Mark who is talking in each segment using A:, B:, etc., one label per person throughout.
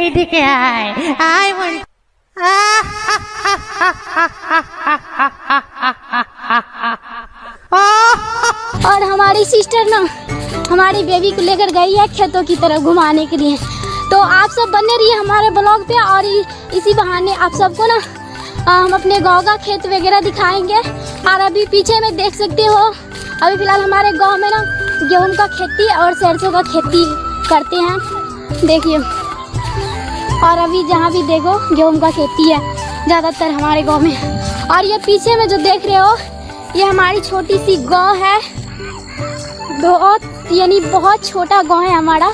A: এদিকে আয় আয় মনি।
B: और हमारी सिस्टर ना हमारी बेबी को लेकर गई है खेतों की तरफ घुमाने के लिए। तो आप सब बने रहिए हमारे ब्लॉग पे और इसी बहाने आप सबको ना हम अपने गांव का खेत वगैरह दिखाएंगे। और अभी पीछे में देख सकते हो अभी फ़िलहाल हमारे गांव में ना गेहूं का खेती और सरसों का खेती करते हैं, देखिए। और अभी जहाँ भी देखो गेहूं का खेती है ज़्यादातर हमारे गाँव में। और ये पीछे में जो देख रहे हो ये हमारी छोटी सी गांव है, बहुत छोटा गांव है हमारा,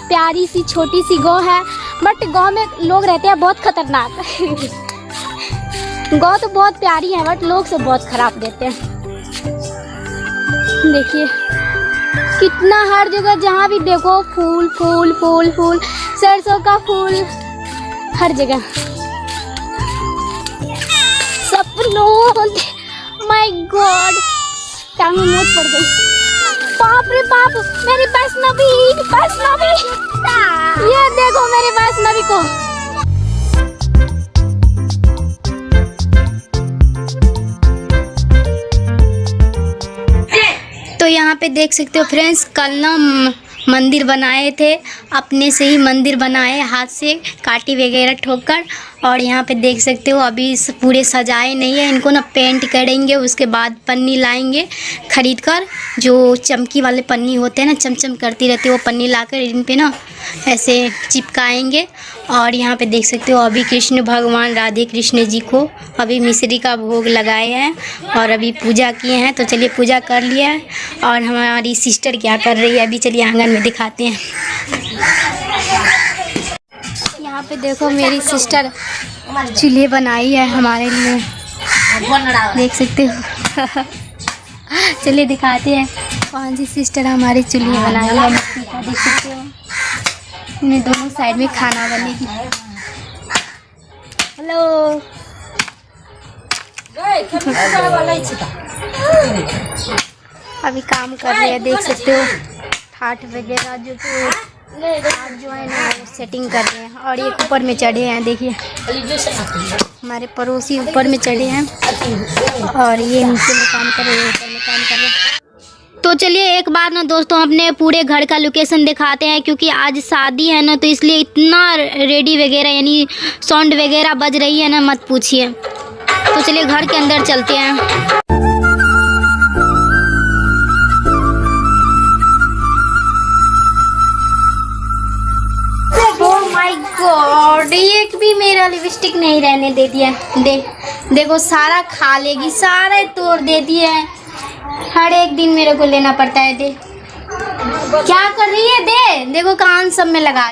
B: प्यारी सी छोटी सी गांव है। बट गांव में लोग रहते हैं बहुत खतरनाक। गांव तो बहुत प्यारी है बट लोग सब बहुत खराब रहते हैं। देखिए कितना हर जगह जहाँ भी देखो फूल फूल फूल फूल, सरसों का फूल हर जगह। सपनों माय गॉड टांग में मोच पड़ गई। बाप रे बाप मेरी वैष्णवी, ये देखो मेरी वैष्णवी को। तो यहाँ पे देख सकते हो फ्रेंड्स, कल ना मंदिर बनाए थे, अपने से ही मंदिर बनाए हाथ से काटी वगैरह ठोककर। और यहाँ पे देख सकते हो अभी पूरे सजाए नहीं है, इनको ना पेंट करेंगे, उसके बाद पन्नी लाएंगे खरीद कर, जो चमकी वाले पन्नी होते हैं ना, चमचम करती रहती है, वो पन्नी लाकर इन पे ना ऐसे चिपकाएंगे। और यहाँ पे देख सकते हो अभी कृष्ण भगवान राधे कृष्ण जी को अभी मिश्री का भोग लगाए हैं और अभी पूजा किए हैं। तो चलिए पूजा कर लिया है। और हमारी सिस्टर क्या कर रही है अभी चलिए आंगन में दिखाते हैं। यहाँ पे देखो मेरी सिस्टर चूल्हे बनाई है हमारे लिए, देख सकते हो। चलिए दिखाते हैं कौन सी सिस्टर हमारी चूल्हे बनाई है, देख सकते हो। इन्हें दोनों साइड में खाना बनेगी। हेलो अभी काम कर रहे हैं, देख सकते हो। ठाठ वगैरह जो है ना सेटिंग कर रहे हैं। और ये ऊपर में चढ़े हैं, देखिए हमारे पड़ोसी ऊपर में चढ़े हैं और ये नीचे में काम कर रहे हैं, ऊपर में काम कर रहे हैं। तो चलिए एक बार ना दोस्तों अपने पूरे घर का लोकेशन दिखाते हैं, क्योंकि आज शादी है ना, तो इसलिए इतना रेडी वगैरह यानी साउंड वगैरह बज रही है ना, मत पूछिए। तो चलिए घर के अंदर चलते हैं। माय गॉड एक भी मेरा लिपस्टिक नहीं रहने दे दिया। देखो सारा खा लेगी, सारा तोड़ दे दिया है। हर एक दिन मेरे को लेना पड़ता है। दे क्या कर रही है, दे देखो कान सब में लगा।